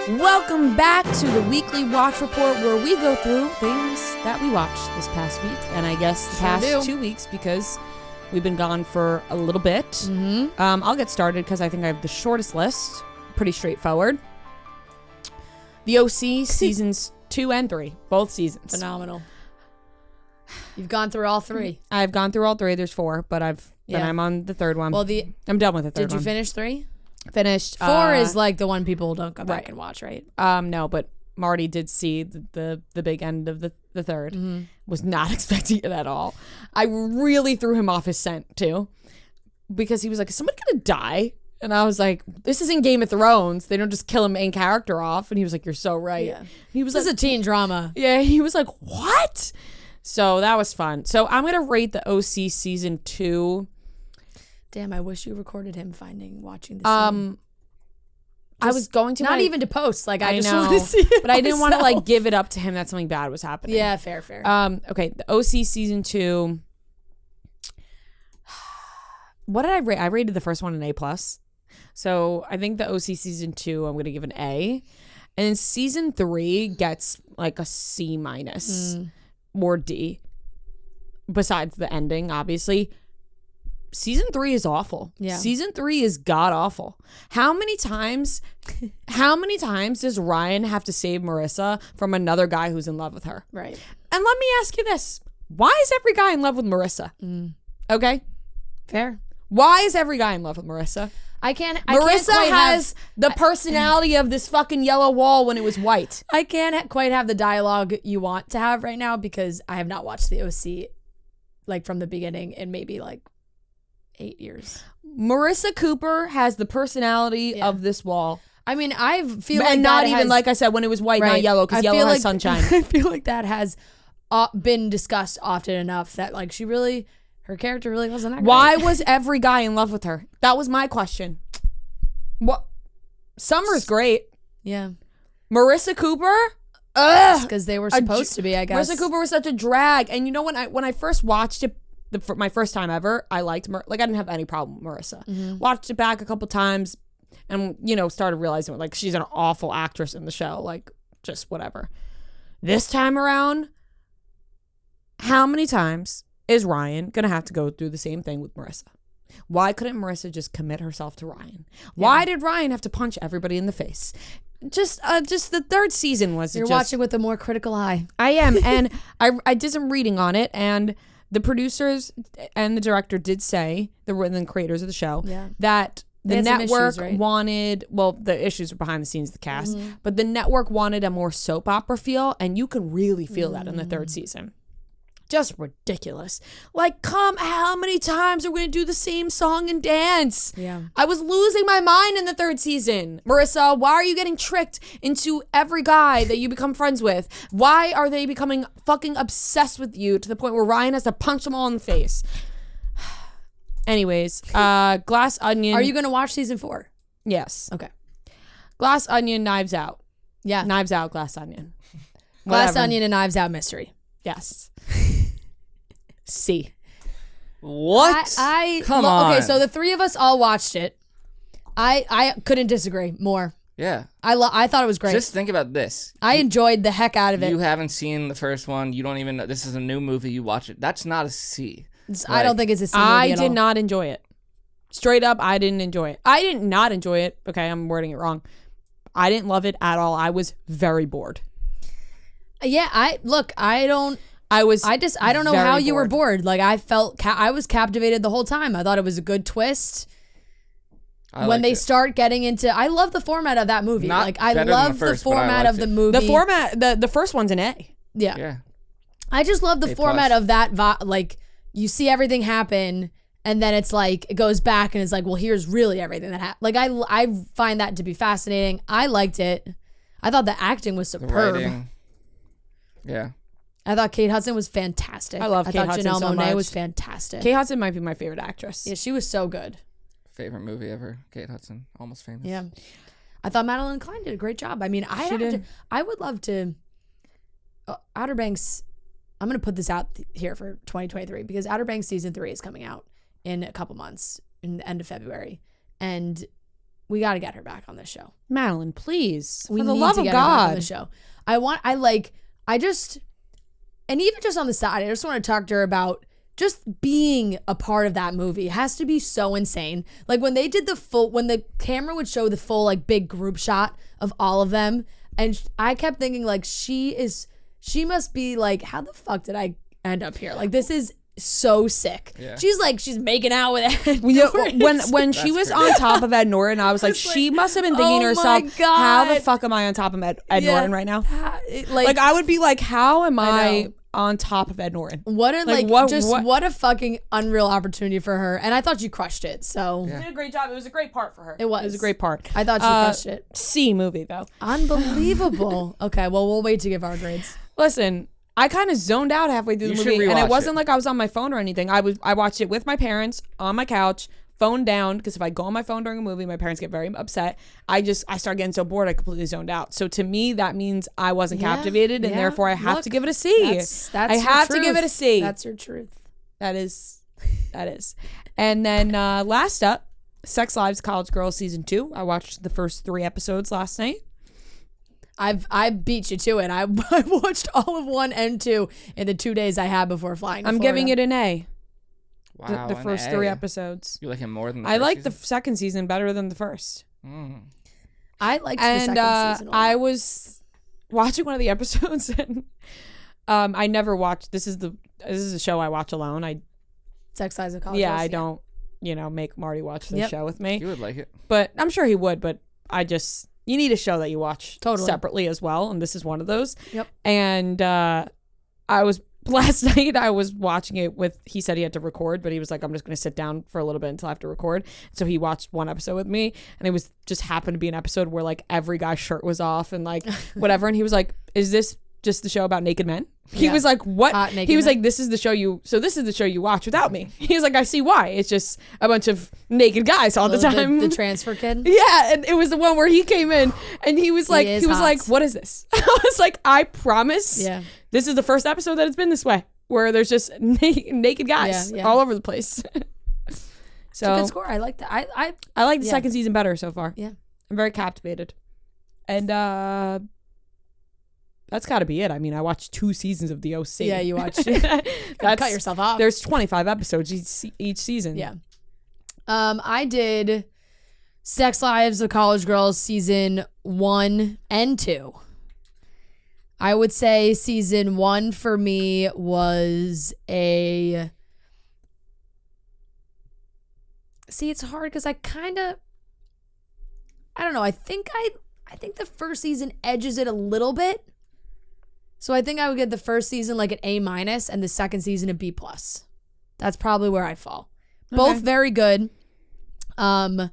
Welcome back to the weekly watch report where we go through things that we watched this past week and I guess the past 2 weeks because we've been gone for a little bit. Mm-hmm. I'll get started because I think I have the shortest list. Pretty straightforward. The OC seasons 2 and 3, both seasons. Phenomenal. You've gone through all 3. I've gone through all 3. There's 4, but I'm on the third one. Well, I'm done with the third one. Did you finish 3? Finished. 4 is like the one people don't go back and watch, right? No, but Marty did see the big end of the third. Mm-hmm. Was not expecting it at all. I really threw him off his scent too, because he was like, "Is somebody gonna die?" And I was like, "This isn't Game of Thrones. They don't just kill a main character off." And he was like, "You're so right." Yeah. He was This is a teen drama. Yeah, he was like, "What?" So that was fun. So I'm gonna rate the OC season 2. Damn, I wish you recorded him watching the scene. I was going to not even to post. Like I just know, want to see it but I didn't want to myself. like give it up to him that something bad was happening. Yeah, fair. Okay, the OC season 2. What did I rate? I rated the first one an A+. So I think the OC season 2 I'm gonna give an A, and then season 3 gets like a C- or D. Besides the ending, obviously. Season 3 is awful. Yeah. Season 3 is god awful. How many times does Ryan have to save Marissa from another guy who's in love with her? Right. And let me ask you this. Why is every guy in love with Marissa? Okay? Fair. Why is every guy in love with Marissa? Marissa has the personality of this fucking yellow wall when it was white. I can't quite have the dialogue you want to have right now because I have not watched the OC like from the beginning in maybe like 8 years. Marissa Cooper has the personality of this wall. I mean, I feel like and that not even like I said when it was white, not yellow, because yellow has sunshine. I feel like that has been discussed often enough that like her character really wasn't that great. Why was every guy in love with her? That was my question. What? Summer's great. Yeah. Marissa Cooper? Because they were supposed to be, I guess. Marissa Cooper was such a drag. And you know, when I first watched it, my first time ever, I liked I didn't have any problem with Marissa. Mm-hmm. Watched it back a couple times and, started realizing like she's an awful actress in the show. Like, just whatever. This time around, how many times is Ryan going to have to go through the same thing with Marissa? Why couldn't Marissa just commit herself to Ryan? Why did Ryan have to punch everybody in the face? Just the third season was. You're watching with a more critical eye. I am, and I did some reading on it, and the producers and the director did say, the creators of the show, that the network wanted, the issues were behind the scenes of the cast, but the network wanted a more soap opera feel, and you can really feel that in the third season. Just ridiculous. Like, how many times are we going to do the same song and dance? Yeah. I was losing my mind in the third season. Marissa, why are you getting tricked into every guy that you become friends with? Why are they becoming fucking obsessed with you to the point where Ryan has to punch them all in the face? Anyways, Glass Onion. Are you going to watch season 4? Yes. Okay. Glass Onion, Knives Out. Yeah. Knives Out, Glass Onion. Glass Onion and Knives Out mystery. Yes. C. What? Come on. Okay, so the 3 of us all watched it. I couldn't disagree more. Yeah. I thought it was great. Just think about this. I enjoyed the heck out of it. You haven't seen the first one. You don't even know. This is a new movie. You watch it. That's not a C. I don't think it's a C movie I at did all. not enjoy it. Straight up, I didn't enjoy it. I did not enjoy it. Okay, I'm wording it wrong. I didn't love it at all. I was very bored. Yeah, I don't know how you were bored. Like I felt I was captivated the whole time. I thought it was a good twist. When they start getting into, I love the format of that movie. I love the format of the movie. The first one's an A. Yeah. I just love the format of that. Like you see everything happen, and then it's like it goes back and it's like, well, here's really everything that happened. Like I find that to be fascinating. I liked it. I thought the acting was superb. The writing. Yeah. I thought Kate Hudson was fantastic. I love Kate Hudson Janelle so Monáe much. was fantastic. Kate Hudson might be my favorite actress. Yeah, she was so good. Favorite movie ever, Kate Hudson, Almost Famous. Yeah. I thought Madeline Klein did a great job. I mean, I would love to Outer Banks. I'm going to put this out here for 2023 because Outer Banks season 3 is coming out in a couple months in the end of February. And we got to get her back on this show. Madeline, please. We For the need love to of get her back on God. the show. And even just on the side, I just want to talk to her about just being a part of that movie. It has to be so insane. Like when they did when the camera would show the full like big group shot of all of them, and I kept thinking like she must be like, how the fuck did I end up here? Like this is so sick. Yeah. She's making out with Ed Norton. When she was on top of Ed Norton, I was like, she must have been thinking to herself, how the fuck am I on top of Ed Norton right now? Like I would be like, how am I on top of Ed Norton? What a fucking unreal opportunity for her. And I thought you crushed it. So she did a great job. It was a great part for her. It was a great part. I thought she crushed it. C movie though. Unbelievable. Okay, well we'll wait to give our grades. Listen, I kind of zoned out halfway through the movie, and it wasn't like I was on my phone or anything. I watched it with my parents on my couch, phone down, because if I go on my phone during a movie, my parents get very upset. I start getting so bored, I completely zoned out. So to me, that means I wasn't captivated, and therefore I have to give it a C. That's I have to give it a C. That's your truth. That is. And then last up, Sex Lives of College Girls Season 2. I watched the first 3 episodes last night. I beat you to it. I watched all of 1 and 2 in the 2 days I had before flying to I'm Florida. Giving it an A. Wow, the first 3 episodes. You like it more than the I first like season? the second season better than the first. I liked the second season a lot. I was watching one of the episodes and I never watched. This is a show I watch alone. Sex Lives of College Girls. I don't make Marty watch the show with me. You would like it, but I'm sure he would. But you need a show that you watch separately as well, and this is one of those. Yep. And last night I was watching it with. He said he had to record, but he was like, "I'm just going to sit down for a little bit until I have to record." So he watched one episode with me, and it was just happened to be an episode where like every guy's shirt was off and like whatever, and he was like, "Is this just the show about naked men?" He was like, "What?" He was like, "This is the show you watch without me." He was like, "I see why. It's just a bunch of naked guys all the time." The transfer kid. Yeah, and it was the one where he came in and he was like, "What is this?" I was like, "I promise. Yeah, this is the first episode that it's been this way, where there's just naked guys all over the place." So it's a good score. I like that. I like the second season better so far. Yeah, I'm very captivated, and that's got to be it. I mean, I watched 2 seasons of The OC. Yeah, you watched it. Cut yourself off. There's 25 episodes each season. Yeah. I did Sex Lives of College Girls season 1 and 2. I would say season 1 for me was a... See, it's hard because I don't know. I think the first season edges it a little bit. So I think I would get the first season like an A- and the second season a B+. That's probably where I fall. Okay. Both very good. I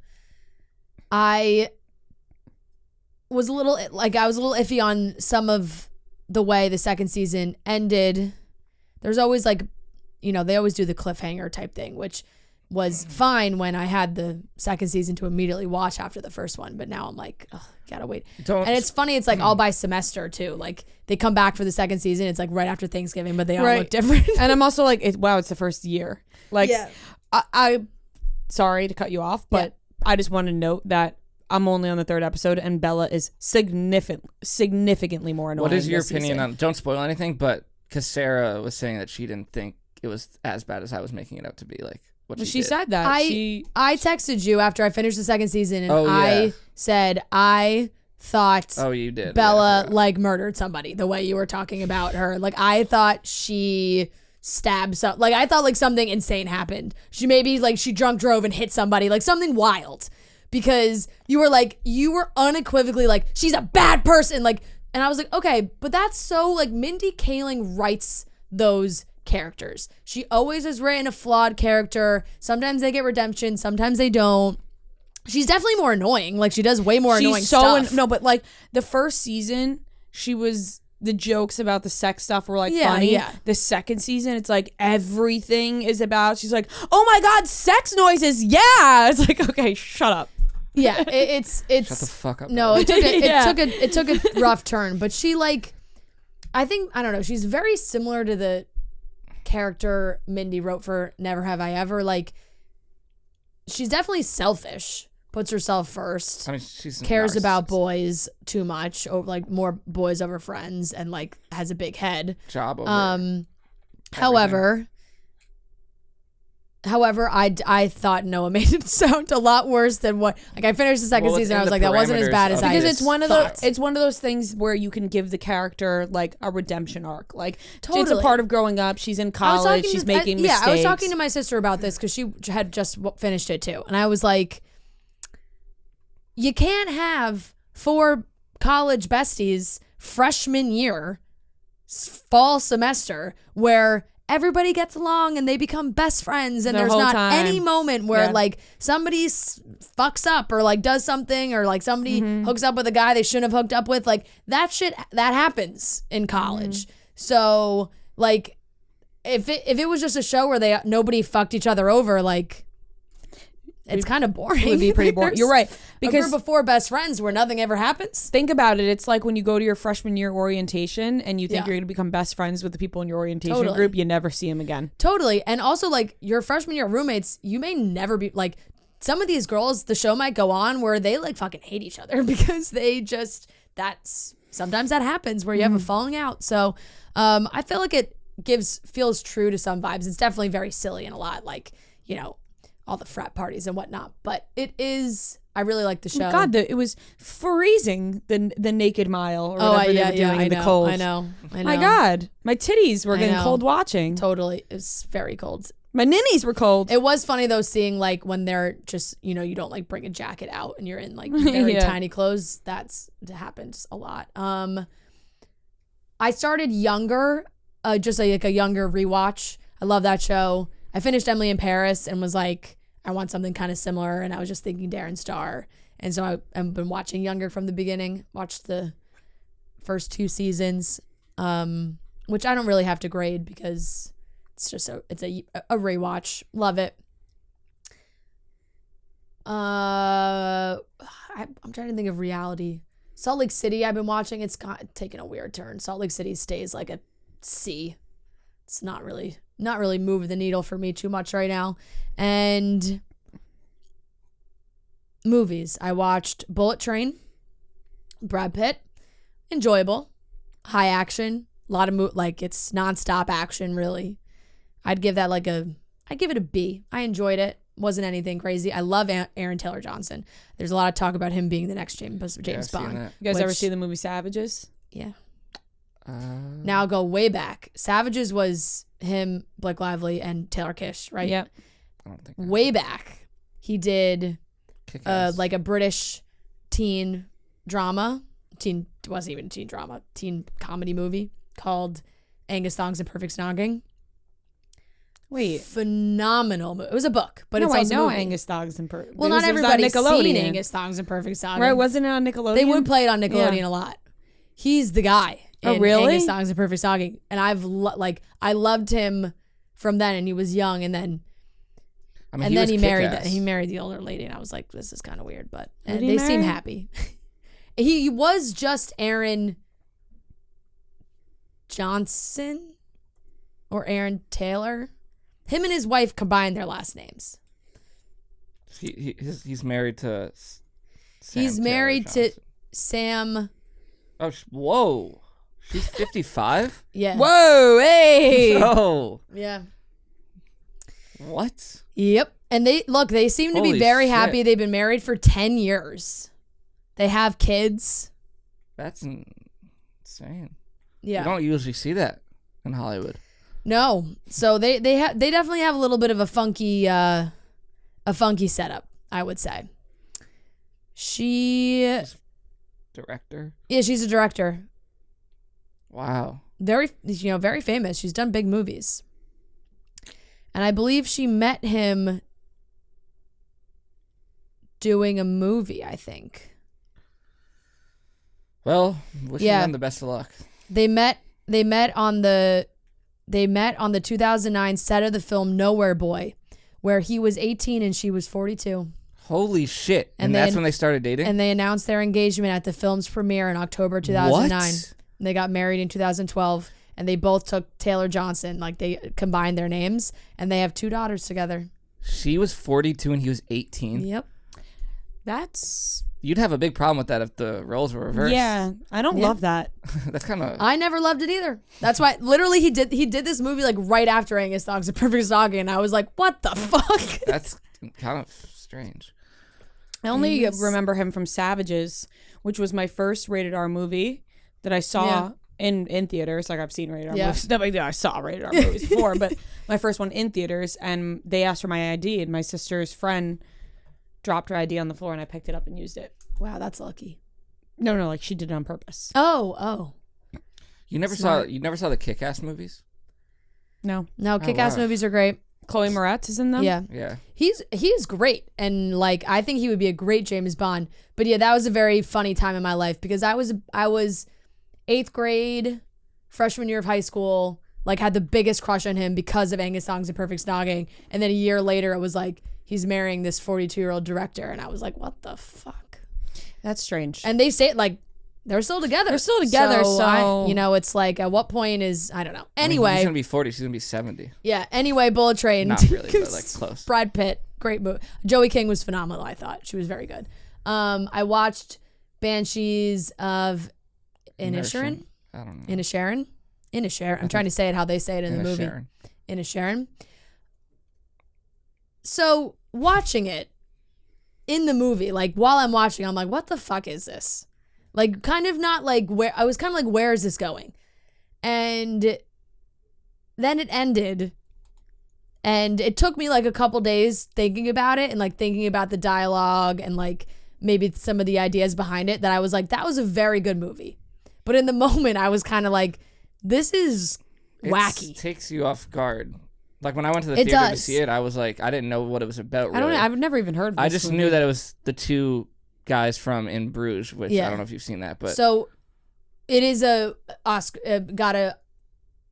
was a little iffy on some of the way the second season ended. There's always like, they always do the cliffhanger type thing, which was fine when I had the second season to immediately watch after the first one, but now I'm like, ugh, gotta wait. And it's funny, it's like all by semester too. Like they come back for the second season, it's like right after Thanksgiving, but they all look different. And I'm also like, it's the first year. Like, I sorry to cut you off, but I just want to note that I'm only on the 3rd episode, and Bella is significantly more annoying. What is your opinion on? Don't spoil anything, but because Sarah was saying that she didn't think it was as bad as I was making it out to be. Like. She said that. I texted you after I finished the second season, and I said I thought you did. Bella like murdered somebody the way you were talking about her. Like I thought she stabbed some. Like I thought like something insane happened. She maybe like she drunk drove and hit somebody, like something wild, because you were unequivocally like she's a bad person. Like, and I was like, okay, but that's so like Mindy Kaling writes those characters. She always has written a flawed character. Sometimes they get redemption, sometimes they don't. She's definitely more annoying. Like she does way more annoying stuff. No, but like the first season, the jokes about the sex stuff were like funny. Yeah. The second season, it's like everything is about. She's like, oh my god, sex noises. Yeah, it's like okay, shut up. Yeah, it's shut the fuck up. No, it took a rough turn. But she like, I don't know. She's very similar to the character Mindy wrote for Never Have I Ever. Like she's definitely selfish, puts herself first. I mean, she's cares about boys too much, or like more boys over friends, and like has a big head. Job over. However, I thought Noah made it sound a lot worse than what. Like I finished the second season, I was like, that wasn't as bad as I because it's one of those things where you can give the character like a redemption arc. Like it's a part of growing up. She's in college. She's making mistakes. Yeah, I was talking to my sister about this because she had just finished it too, and I was like, you can't have 4 college besties freshman year, fall semester where everybody gets along and they become best friends, and there's not any moment where like somebody fucks up or like does something, or like somebody hooks up with a guy they shouldn't have hooked up with. Like that shit that happens in college. So like if it was just a show where nobody fucked each other over, like it's kind of boring. It would be pretty boring. You're right. Because a group of 4 best friends where nothing ever happens. Think about it. It's like when you go to your freshman year orientation and you think you're going to become best friends with the people in your orientation group, you never see them again. Totally. And also like your freshman year roommates, you may never be like, some of these girls, the show might go on where they like fucking hate each other because they just, sometimes that happens where you have a falling out. So I feel like it feels true to some vibes. It's definitely very silly and a lot like, you know, all the frat parties and whatnot, but I really like the show. God, it was freezing the naked mile or whatever they were doing in the cold. I know. My God, my titties were getting cold watching. Totally, it's very cold. My ninnies were cold. It was funny though, seeing like when they're just, you know, you don't like bring a jacket out and you're in like very tiny clothes. That happens a lot. I started Younger, just like a Younger rewatch. I love that show. I finished Emily in Paris and was like, I want something kind of similar. And I was just thinking Darren Star. And so I've been watching Younger from the beginning, watched the first 2 seasons, which I don't really have to grade because it's just it's a rewatch. Love it. I'm trying to think of reality. Salt Lake City I've been watching. It's taken a weird turn. Salt Lake City stays like a C. It's not really moving the needle for me too much right now. And movies. I watched Bullet Train, Brad Pitt, enjoyable, high action, a lot of like it's nonstop action really. I'd give it a B. I enjoyed it. Wasn't anything crazy. I love Aaron Taylor Johnson. There's a lot of talk about him being the next James Bond. You guys ever see the movie Savages? Yeah. Now I'll go way back. Savages was him, Blake Lively, and Taylor Kish, right? Yep. I don't think way back. He did like a British teen drama. It wasn't even teen drama. Teen comedy movie called Angus Thongs and Perfect Snogging. Wait. Phenomenal movie. It was a book, but it's also I know Angus Thongs and Perfect. Well, not everybody's seen Angus Thongs and Perfect Snogging. Right, wasn't it on Nickelodeon? They would play it on Nickelodeon a lot. He's the guy. Oh, really? Angus Thongs and Perfect Snogging. And I loved him from then, and he was young, and then he married the older lady, and I was like, this is kind of weird, but they seem happy. He was just Aaron Johnson or Aaron Taylor. Him and his wife combined their last names. He's married to He's married to Sam. Oh, whoa. She's 55? Yeah. Whoa, hey. Oh. Yeah. What? Yep. And they seem to be very happy. They've been married for 10 years. They have kids. That's insane. Yeah. You don't usually see that in Hollywood. No. So they definitely have a little bit of a funky setup, I would say. She's director? Yeah, she's a director. Wow. Very famous. She's done big movies. And I believe she met him doing a movie, I think. Well, wishing them the best of luck. They met on the 2009 set of the film Nowhere Boy, where he was 18 and she was 42. Holy shit. And that's when they started dating? And they announced their engagement at the film's premiere in October 2009. What? And they got married in 2012, and they both took Taylor Johnson. Like, they combined their names, and they have 2 daughters together. She was 42 and he was 18? Yep. You'd have a big problem with that if the roles were reversed. Yeah, I don't love that. That's kind of. I never loved it either. That's why, literally, he did this movie like right after Angus Dogs a Perfect Stalking, and I was like, what the fuck? That's kind of strange. I only remember him from Savages, which was my first rated R movie that I saw in theaters. Like, I've seen rated R movies. No big deal. I saw rated R movies before, but my first one in theaters, and they asked for my ID, and my sister's friend dropped her ID on the floor, and I picked it up and used it. Wow, that's lucky. No, like she did it on purpose. Oh. You never saw the Kick-Ass movies? No, Kick-Ass movies are great. Chloe Moretz is in them. Yeah. He's great, and like I think he would be a great James Bond. But yeah, that was a very funny time in my life because I was 8th grade, freshman year of high school. Like had the biggest crush on him because of Angus Dogs a Perfect Stalking, and then a year later it was like he's marrying this 42-year-old director, and I was like, what the fuck? That's strange. And they say like they're still together. So it's like at what point is I don't know. Anyway, he's gonna be 40. She's gonna be 70. Yeah. Anyway, Bullet Train. Not really, but like close. Brad Pitt, great movie. Joey King was phenomenal. I thought she was very good. I watched Banshees of Inisherin. I don't know. Inisherin. I'm trying to say it how they say it in the movie. Inisherin. So watching it in the movie, like while I'm watching, I'm like, what the fuck is this? Like kind of not like where I was kind of like, where is this going? And then it ended. And it took me like a couple days thinking about it and like thinking about the dialogue and like maybe some of the ideas behind it that I was like, that was a very good movie. But in the moment I was kind of like, this is wacky. It takes you off guard. Like when I went to the theater to see it, I was like, I didn't know what it was about. Really. I don't know. I've never even heard of this. I just knew that it was the two guys from In Bruges, which I don't know if you've seen that, but so it is got a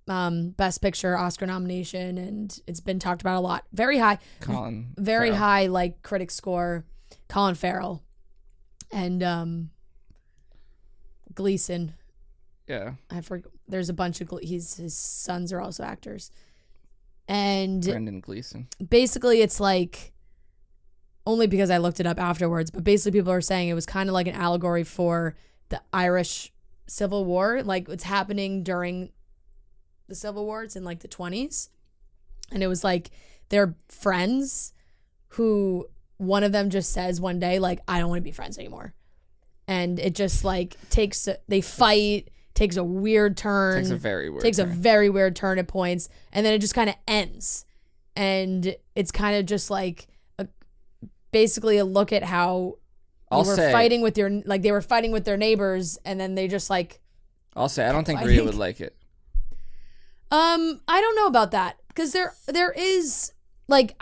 Best Picture Oscar nomination, and it's been talked about a lot. Very high, high like critic score. Colin Farrell and Gleason. Yeah, I forget. There's a bunch of his sons are also actors, and Brendan Gleeson. Basically, it's like. Only because I looked it up afterwards, but basically people are saying it was kind of like an allegory for the Irish Civil War. Like it's happening during the Civil War. It's in like the 1920s. And it was like they're friends who one of them just says one day, like, I don't want to be friends anymore. And it just like they fight, takes a weird turn. Takes a very weird turn at points. And then it just kind of ends. And it's kind of just like, basically a look at how they were fighting with their neighbors, and then they just like. I'll say I don't think Rhea would like it. I don't know about that because there is like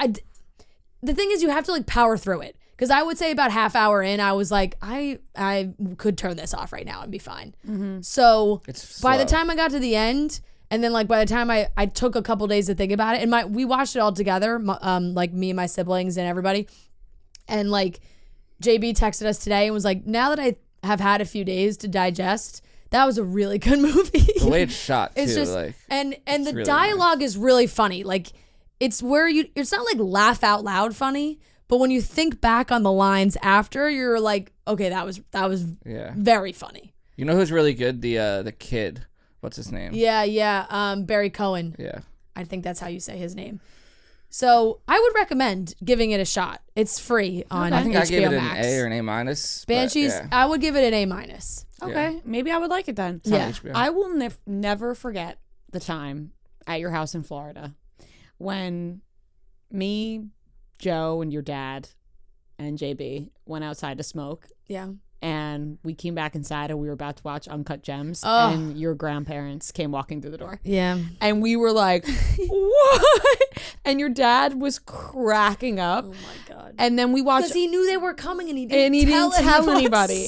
the thing is you have to like power through it because I would say about half hour in I was like I could turn this off right now and be fine. Mm-hmm. So by the time I got to the end. And then, like, by the time I took a couple days to think about it, and we watched it all together, like me and my siblings and everybody. And like JB texted us today and was like, now that I have had a few days to digest, that was a really good movie. The way it's shot too, it's just, like, and the really dialogue is really funny. Like it's where it's not like laugh out loud funny, but when you think back on the lines after, you're like, okay, that was very funny. You know who's really good? The kid. What's his name? Yeah. Barry Cohen. Yeah. I think that's how you say his name. So I would recommend giving it a shot. It's free on HBO Max. I think I gave it an A or an A-. Banshees, I would give it an A-. Okay, maybe I would like it then. Yeah. I will never forget the time at your house in Florida when me, Joe, and your dad and JB went outside to smoke. Yeah. And we came back inside and we were about to watch Uncut Gems and your grandparents came walking through the door. Yeah. And we were like, what? And your dad was cracking up. Oh my God. And then we watched. Because he knew they were coming and he didn't tell anybody.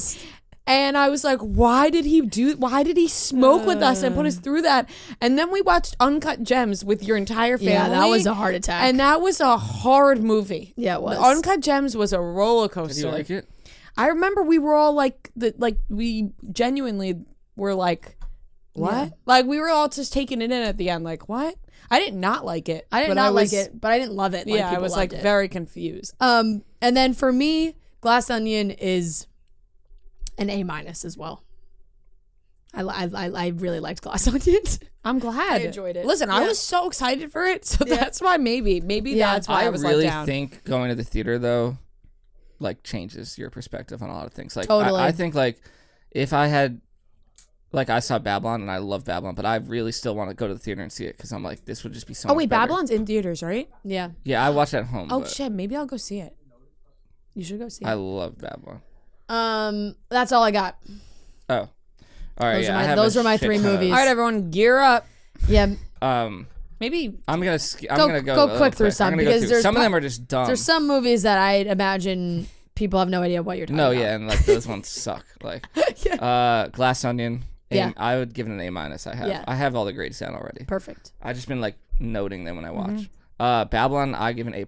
And I was like, why did he smoke with us and put us through that? And then we watched Uncut Gems with your entire family. Yeah, that was a heart attack. And that was a hard movie. Yeah, it was. Uncut Gems was a roller coaster. Did you like it? I remember we were all we genuinely were like, what? Yeah. Like we were all just taking it in at the end, like, what? I did not like it. I did not like it, but I didn't love it. Yeah, I was like very confused. And then for me, Glass Onion is an A- as well. I really liked Glass Onion. I'm glad. I enjoyed it. Listen, I was so excited for it, so that's why maybe that's why I was really let down. think going to the theater though, like changes your perspective on a lot of things. Like totally. I think like if I had, like I saw Babylon and I love Babylon, but I really still want to go to the theater and see it because I'm like this would just be so. Oh wait, much better. Babylon's in theaters, right? Yeah. Yeah, I watched it at home. Oh shit, maybe I'll go see it. You should go see it. I love Babylon. That's all I got. Oh. All right, those are my 3 movies. All right, everyone, gear up. Yeah. Maybe I'm gonna go quick through some because there's some of them are just dumb. There's some movies that I imagine people have no idea what you're talking about. No, yeah, and like those ones suck. Like, Glass Onion. Yeah. I would give it an A-. I have all the grades down already. Perfect. I just been like noting them when I watch. Babylon, I give an A+.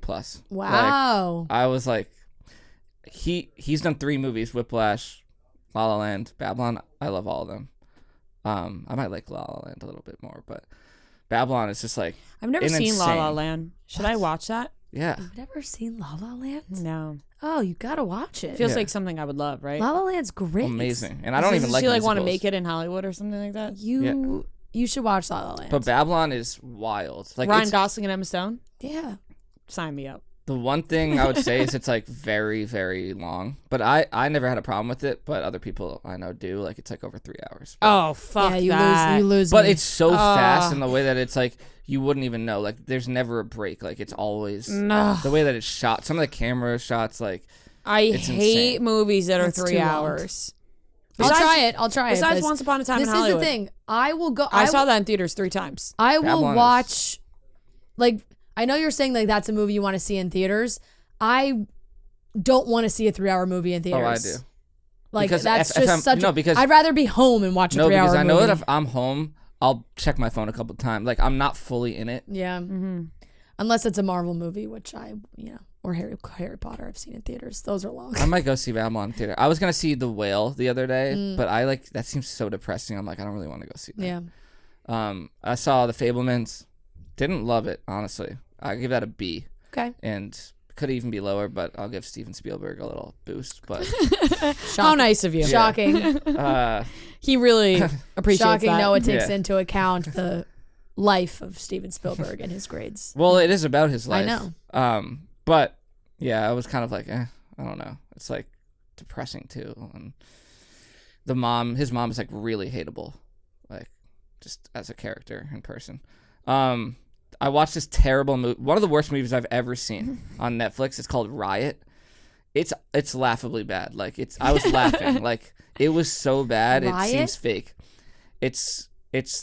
Wow. Like, I was like, he's done 3 movies: Whiplash, La La Land, Babylon. I love all of them. I might like La La Land a little bit more, but Babylon is just like I've never seen La La Land. Should I watch that? Yeah. You've never seen La La Land? No. Oh, you gotta watch it. Feels like something I would love, right? La La Land's great. Amazing. And I don't even like musicals. Does she musicals. want to make it in Hollywood or something like that? You should watch La La Land. But Babylon is wild. Like Ryan Gosling and Emma Stone? Yeah. Sign me up. The one thing I would say is it's like very, very long. But I never had a problem with it, but other people I know do. Like it's like over 3 hours. Oh, fuck that. You lose But me. it's so fast in the way that it's like you wouldn't even know. Like there's never a break. Like it's always the way that it's shot. Some of the camera shots, like I hate insane. movies that are That's 3 too long. hours. I'll try it. Besides Once Upon a Time in Hollywood. This is the thing. I will go. I saw that in theaters 3 times. I will watch. Like I know you're saying like that's a movie you want to see in theaters. I don't want to see a 3-hour movie in theaters. Oh, I do. Like because that's if just such. No, because I'd rather be home and watch a 3-hour movie. No, because I know that if I'm home, I'll check my phone a couple times. Like I'm not fully in it. Yeah. Mm-hmm. Unless it's a Marvel movie, which or Harry Potter I've seen in theaters. Those are long. I might go see Babylon in theater. I was gonna see The Whale the other day, but I like that seems so depressing. I'm like I don't really want to go see that. Yeah. I saw The Fabelmans. Didn't love it, honestly. I give that a B. Okay. And could even be lower, but I'll give Steven Spielberg a little boost. But how nice of you! Yeah. Shocking. He really appreciates Shocking. that. Noah takes into account the life of Steven Spielberg and his grades. Well, it is about his life. I know. But yeah, I was kind of like, I don't know. It's like depressing too. And his mom is like really hateable, like just as a character in person. I watched this terrible movie, one of the worst movies I've ever seen on Netflix. It's called Riot. It's laughably bad. Like I was laughing. Like it was so bad. Riot? It seems fake. It's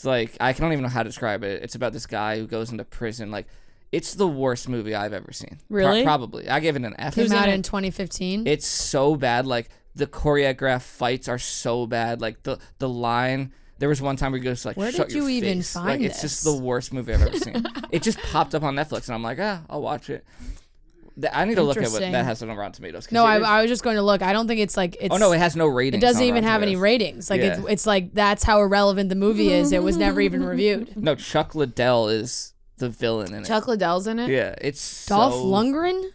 like I don't even know how to describe it. It's about this guy who goes into prison. Like it's the worst movie I've ever seen. Really? Probably. I gave it an F. Came out in 2015. It's so bad. Like the choreographed fights are so bad. Like the line. There was one time where he goes like, where shut did you your even face. find like, this? It's just the worst movie I've ever seen. It just popped up on Netflix, and I'm like, I'll watch it. I need to look at what that has on Rotten Tomatoes. No, I was just going to look. I don't think it's like it's. Oh no, it has no ratings. It doesn't even have any ratings. Like it's like that's how irrelevant the movie is. It was never even reviewed. No, Chuck Liddell is the villain in it. Chuck Liddell's in it. Yeah, it's Dolph Lundgren.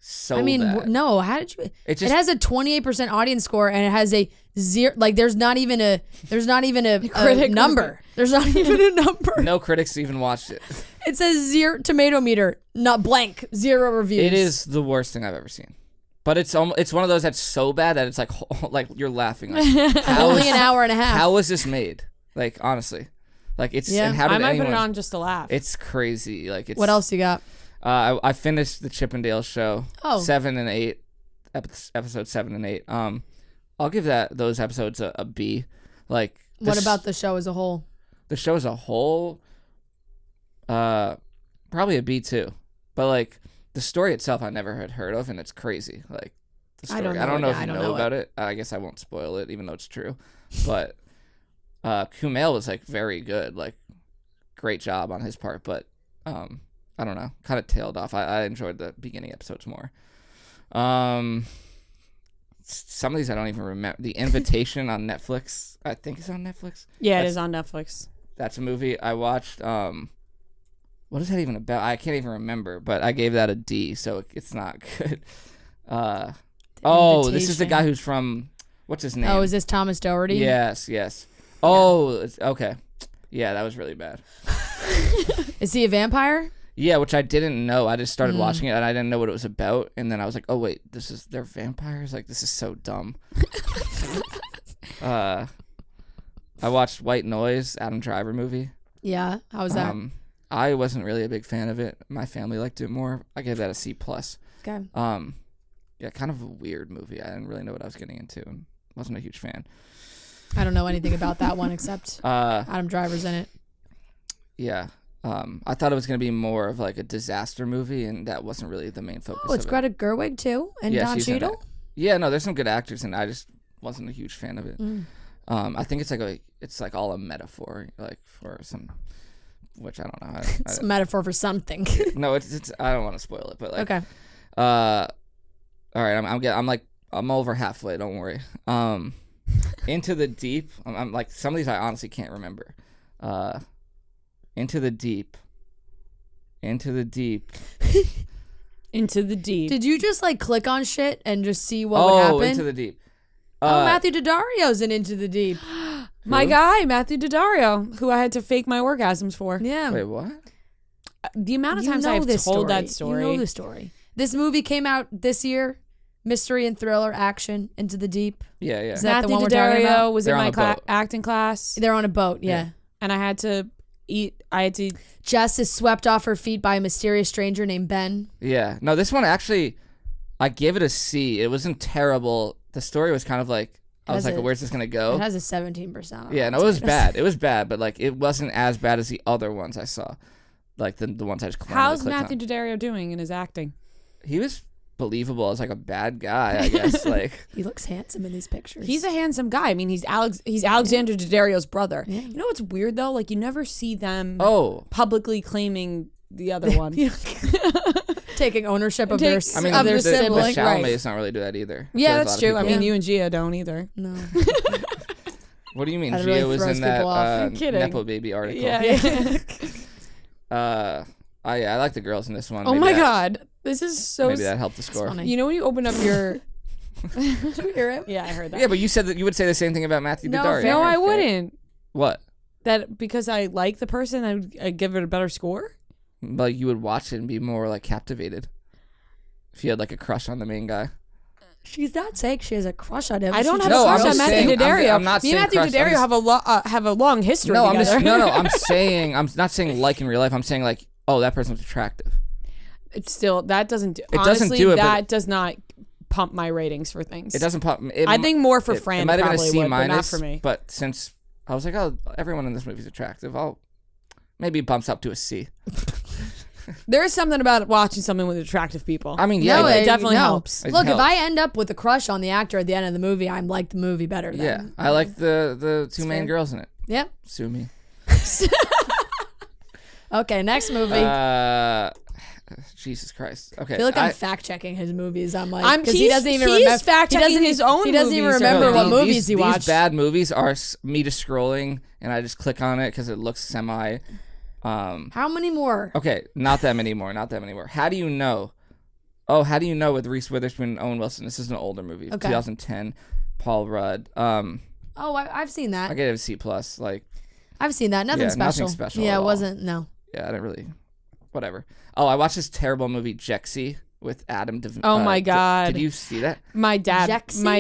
So I mean, bad. no. How did you? It has a 28% audience score, and it has a 0. Like, there's not even a number. There's not even a number. No critics even watched it. It says 0 tomato meter, not blank, 0 reviews. It is the worst thing I've ever seen. But it's one of those that's so bad that it's like you're laughing. Like, only an hour and a half. How was this made? Like honestly, like it's. Yeah. And how did I might anyone, put it on just to laugh. It's crazy. Like it's. What else you got? I finished the Chippendale show. Oh. 7 and 8, episode 7 and 8. I'll give those episodes a B. Like. What about the show as a whole? The show as a whole, probably a B too. But like the story itself, I never had heard of, and it's crazy. Like the story, I don't know if you know about it. I guess I won't spoil it, even though it's true. But Kumail was like very good, like great job on his part. But I don't know, kind of tailed off. I enjoyed the beginning episodes more. Some of these I don't even remember. The Invitation on Netflix, I think it's on Netflix. Yeah, it is on Netflix. That's a movie I watched. What is that even about? I can't even remember, but I gave that a D, so it's not good. The Oh, this is the guy who's from, what's his name? Oh, is this Thomas Doherty? Yes. Oh, okay. Yeah, that was really bad. Is he a vampire? Yeah, which I didn't know. I just started watching it and I didn't know what it was about. And then I was like, oh, wait, they're vampires? Like, this is so dumb. I watched White Noise, Adam Driver movie. Yeah, how was that? I wasn't really a big fan of it. My family liked it more. I gave that a C+. Okay. Yeah, kind of a weird movie. I didn't really know what I was getting into and wasn't a huge fan. I don't know anything about that one except Adam Driver's in it. Yeah. I thought it was going to be more of like a disaster movie, and that wasn't really the main focus. Oh, it's Greta Gerwig too, and Don Cheadle. Yeah, no, there's some good actors, and I just wasn't a huge fan of it. I think it's like all a metaphor, like for some, which I don't know. It's a metaphor for something. No, it's. I don't want to spoil it, but like. Okay. All right, I'm over halfway. Don't worry. Into the Deep. I'm like, some of these I honestly can't remember. Into the Deep. Into the Deep. Did you just like click on shit and just see what would happen? Into the Deep. Matthew Daddario's in Into the Deep. My guy, Matthew Daddario, who I had to fake my orgasms for. Yeah. Wait, what? The amount of times I've told that story. You know the story. This movie came out this year. Mystery and thriller action, Into the Deep. Yeah. Is that Matthew the one we're talking about? was in my acting class. They're on a boat, yeah. And I had to eat. Jess is swept off her feet by a mysterious stranger named Ben. Yeah. No, this one actually, I gave it a C. It wasn't terrible. The story was kind of like, I was like, where's this going to go? It has a 17%. Yeah, no, it was bad. It was bad, but like it wasn't as bad as the other ones I saw. Like the ones I just clicked on. How's Matthew Daddario doing in his acting? He was believable as like a bad guy, I guess. Like he looks handsome in these pictures. He's a handsome guy. I mean, he's Alexander Daddario's brother. Yeah. You know what's weird though? Like you never see them publicly claiming the other one. Taking ownership of their sibling. The Chalamets don't really do that either. Yeah, that's true. I mean, you and Gia don't either. No. What do you mean? Gia really was in that Nepo Baby article. Yeah. I like the girls in this one. Oh my God. This is so... Maybe that helped the score. You know when you open up your... Did you hear him? Yeah, I heard that. Yeah, but you said that you would say the same thing about Matthew Daddario. No, I wouldn't. What? That because I like the person, I'd give it a better score? Like you would watch it and be more like captivated. If you had like a crush on the main guy. She's not saying she has a crush on him. I don't have a crush on Matthew Daddario. I'm not saying me and Matthew Daddario have a long history together. I'm not saying like in real life. I'm saying like, oh, that person's attractive. It's still that doesn't do. It honestly, doesn't do it. That does not pump my ratings for things. It doesn't pump. I think more for Fran. It might have been a C minus, but not for me. But since I was like, oh, everyone in this movie is attractive, maybe it bumps up to a C. There is something about watching something with attractive people. I mean, yeah, it definitely helps. Look, if I end up with a crush on the actor at the end of the movie, I like the movie better. Yeah, I like the two main girls in it. Yep. Sue me. Okay, next movie. Jesus Christ. Okay. I feel like I'm fact checking his movies. I'm like, because he doesn't even remember. He's fact checking his own. He doesn't even remember what movies he watched. These bad movies are me just scrolling and I just click on it because it looks semi. How many more? Okay, not that many more. How do you know? Oh, How Do You Know with Reese Witherspoon and Owen Wilson. This is an older movie, 2010. Paul Rudd. I've seen that. I gave it a C+. Like, I've seen that. Nothing special. Nothing special. Yeah, it wasn't. No. Yeah, I didn't really. Whatever. Oh, I watched this terrible movie Jexy with Adam Devine. Oh my God! Did you see that? My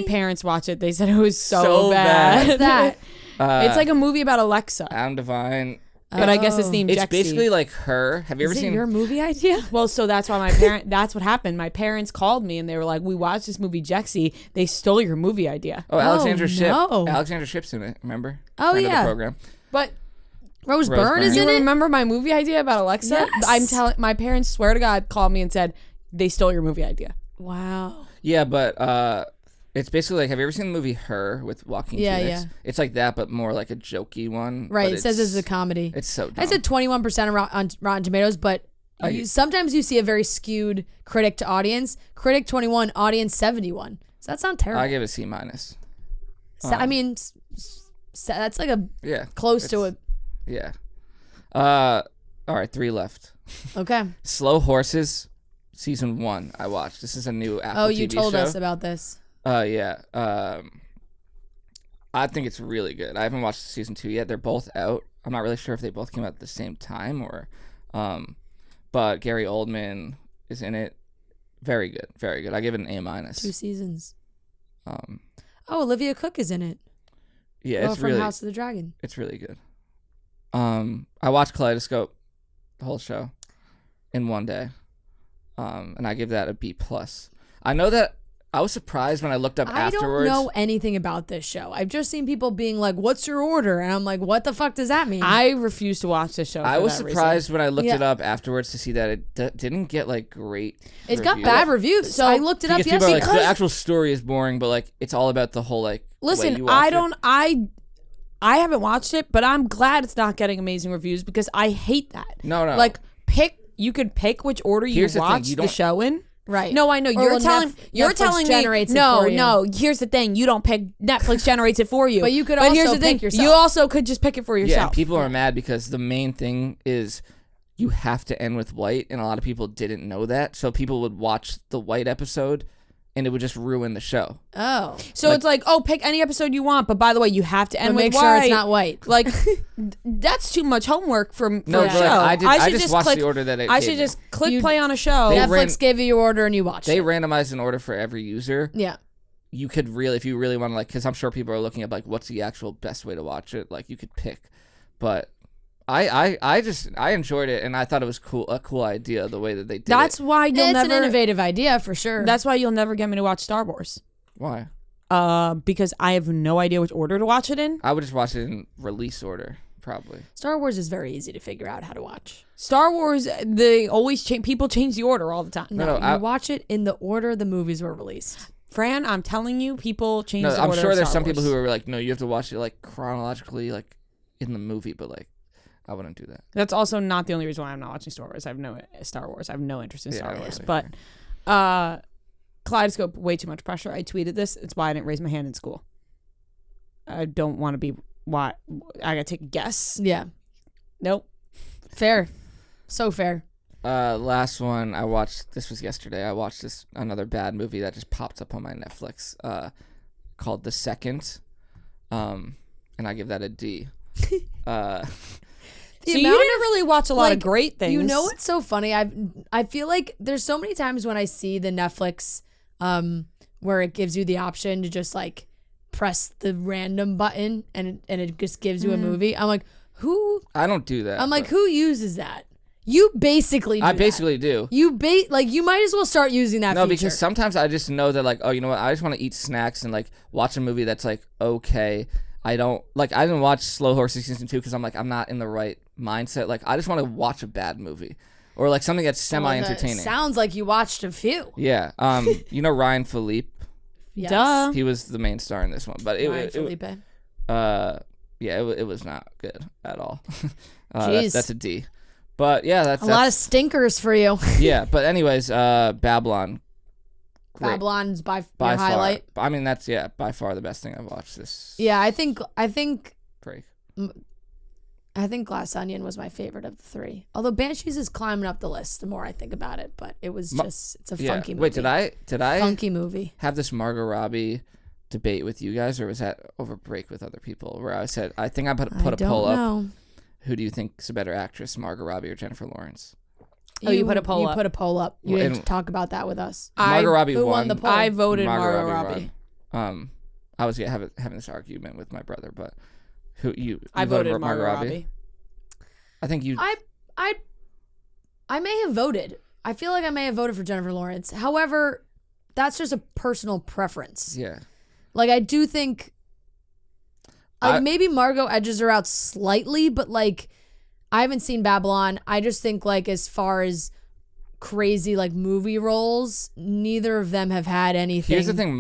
parents watched it. They said it was so bad. What's that? It's like a movie about Alexa. Adam Devine. But I guess it's named Jexy. It's basically like her. Have you ever seen your movie idea? Well, so that's why that's what happened. My parents called me and they were like, "We watched this movie Jexy. They stole your movie idea." Oh, Alexandra Shipp. No. Alexandra Shipp's in it. Remember? Oh, Friend yeah. of the program. But Rose Byrne is in it. Remember my movie idea about Alexa? Yes. I'm telling. My parents swear to God called me and said they stole your movie idea. Wow. Yeah, but it's basically like, have you ever seen the movie Her with Joaquin Phoenix? Yeah. It's like that, but more like a jokey one. Right. It says it's a comedy. It's so dumb. I said 21% on Rotten Tomatoes, but sometimes you see a very skewed critic to audience. Critic 21, audience 71. Does that sound terrible? I give it a C-. I mean, that's like close to it. Yeah. All right, 3 left. Okay. Slow Horses, Season 1 I watched. This is a new Apple TV show. Oh, you told us about this. Yeah. I think it's really good. I haven't watched season 2 yet. They're both out. I'm not really sure if they both came out at the same time or but Gary Oldman is in it. Very good. Very good. I give it an A-. 2 seasons. Olivia Cook is in it. Yeah, it's from really House of the Dragon. It's really good. I watched Kaleidoscope, the whole show, in one day. And I give that a B+. I know that I was surprised when I looked up afterwards. I don't know anything about this show. I've just seen people being like, "What's your order?" And I'm like, "What the fuck does that mean?" I refuse to watch this show. I was surprised when I looked it up afterwards to see that it didn't get like great. It's got bad reviews. So I looked it up yesterday. Like, the actual story is boring, but like it's all about the whole like. Listen, I haven't watched it, but I'm glad it's not getting amazing reviews because I hate that. No. Like you could pick which order you watch the show in. Right. No, I know. You're telling me. No. Here's the thing. You don't pick. Netflix generates it for you. But you could also pick yourself. You also could just pick it for yourself. Yeah, and people are mad because the main thing is you have to end with white, and a lot of people didn't know that. So people would watch the white episode, and it would just ruin the show. Oh. So it's like, pick any episode you want, but by the way, you have to end with white. Make sure it's not white. Like, that's too much homework for a show. Like, I just watched the order that it I should just click play on a show. Netflix gave you your order and you watched it. They randomized an order for every user. Yeah. You could really, if you really want to, like, because I'm sure people are looking at, like, what's the actual best way to watch it. Like, you could pick. But I enjoyed it, and I thought it was a cool idea the way that they did it. That's why it's an innovative idea for sure. That's why you'll never get me to watch Star Wars. Why? Because I have no idea which order to watch it in. I would just watch it in release order, probably. Star Wars is very easy to figure out how to watch. Star Wars, they always people change the order all the time. No, you watch it in the order the movies were released. Fran, I'm telling you, people change the order. I'm sure there's some people who are like, no, you have to watch it like chronologically, like in the movie, but like. I wouldn't do that. That's also not the only reason why I'm not watching Star Wars. I have no interest in Star Wars. But Kaleidoscope, way too much pressure. I tweeted this. It's why I didn't raise my hand in school. I don't want to be. Why? I gotta take a guess. Yeah. Nope. Fair. So fair. Last one I watched. This was yesterday. I watched another bad movie that just popped up on my Netflix. Called The Second. And I give that a D. So you didn't really watch a lot of great things. You know what's so funny? I feel like there's so many times when I see the Netflix where it gives you the option to just like press the random button and it just gives you a movie. I'm like, who? I don't do that. I'm like, who uses that? You basically do I basically do. You might as well start using that feature. Because sometimes I just know that like, oh, you know what? I just want to eat snacks and like watch a movie that's like okay. I didn't watch Slow Horses season 2 because I'm like, I'm not in the right mindset. Like, I just want to watch a bad movie or like something that's semi-entertaining. Sounds like you watched a few. Yeah. You know Ryan Philippe? Yes. Duh. He was the main star in this one, but it was not good at all. That's a D. But yeah, that's a lot of stinkers for you. Yeah, but anyways, Babylon. Great. Babylon's by your highlight. I mean, that's by far the best thing I've watched this. Yeah, I think break. I think Glass Onion was my favorite of the 3. Although Banshees is climbing up the list the more I think about it, but it was it's a funky movie. Wait, did I funky movie have this Margot Robbie debate with you guys, or was that over break with other people? Where I said I think I put a poll up. Who do you think is a better actress, Margot Robbie or Jennifer Lawrence? You put a poll up. You put a poll up. You didn't talk about that with us. Margot Robbie who won the poll? I voted Margot Robbie. I was having this argument with my brother, but I voted Margot Robbie. I think you. I may have voted. I feel like I may have voted for Jennifer Lawrence. However, that's just a personal preference. Yeah. Like I do think, maybe Margot edges her out slightly, but like. I haven't seen Babylon. I just think like as far as crazy like movie roles, neither of them have had anything. Here's the thing,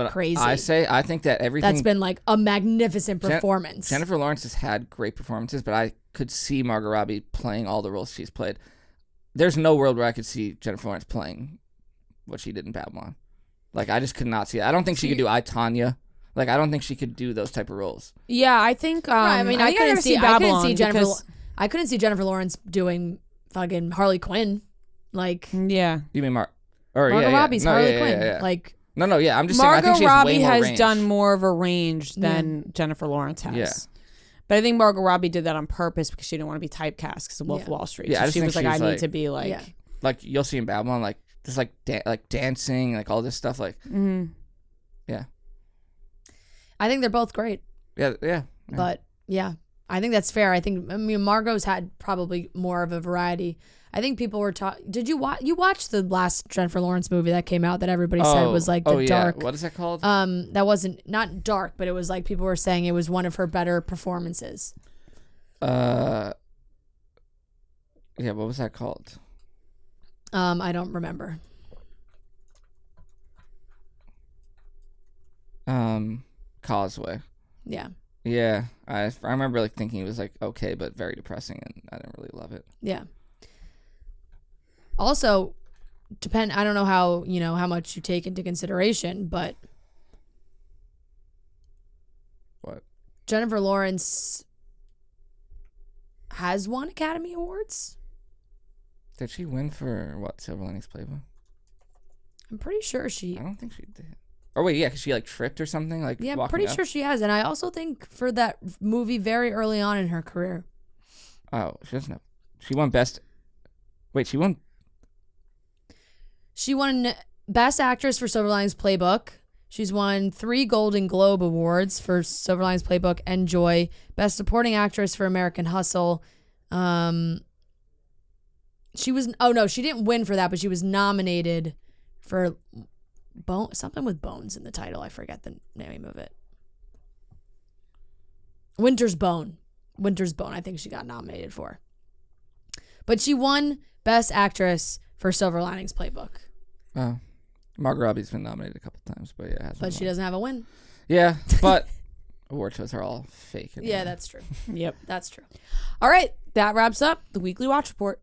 crazy. I think that everything that's been like a magnificent performance. Jennifer Lawrence has had great performances, but I could see Margot Robbie playing all the roles she's played. There's no world where I could see Jennifer Lawrence playing what she did in Babylon. Like I just could not see it. I don't think she could do I, Tonya. Like I don't think she could do those type of roles. Yeah, I think. Right, I mean, I couldn't see Jennifer. I couldn't see Jennifer Lawrence doing fucking Harley Quinn. Like, yeah. You mean Margot Robbie's Harley Quinn. Yeah. Like, no, I'm just saying. I think Margot she has Robbie way more has range. done more of a range than Jennifer Lawrence has. Yeah. But I think Margot Robbie did that on purpose because she didn't want to be typecast because of Wolf of Wall Street. Yeah, so she was like, I need to be like... Like, you'll see in Babylon, like, just like dancing, like all this stuff. Like, yeah. I think they're both great. Yeah. But, yeah, I think that's fair. I mean, Margot's had probably more of a variety. I think people were talking... Did you watch the last Jennifer Lawrence movie that came out that everybody said was like the dark... What is that called? That wasn't... Not dark, but it was like people were saying it was one of her better performances. Yeah, what was that called? I don't remember. Causeway. Yeah. Yeah, I remember like thinking it was like okay, but very depressing, and I didn't really love it. Yeah. Also, I don't know how much you take into consideration, but what? Jennifer Lawrence has won Academy Awards. Did she win for what? Silver Linings Playbook? I'm pretty sure I don't think she did. Or wait, yeah, because she like tripped or something. Like, yeah, I'm pretty sure she has, and I also think for that movie very early on in her career. Oh, she doesn't have. She won best. Wait, she won. She won Best Actress for Silver Linings Playbook. She's won 3 Golden Globe Awards for Silver Linings Playbook and Joy. Best Supporting Actress for American Hustle. She was... Oh, no, she didn't win for that, but she was nominated for something with bones in the title. I forget the name of it. Winter's Bone, I think she got nominated for. But she won Best Actress for Silver Linings Playbook. Oh. Margot Robbie's been nominated a couple times, but yeah, but she doesn't have a win. Yeah, but award shows are all fake. Yeah, that's true. Yep, that's true. All right, that wraps up the weekly watch report.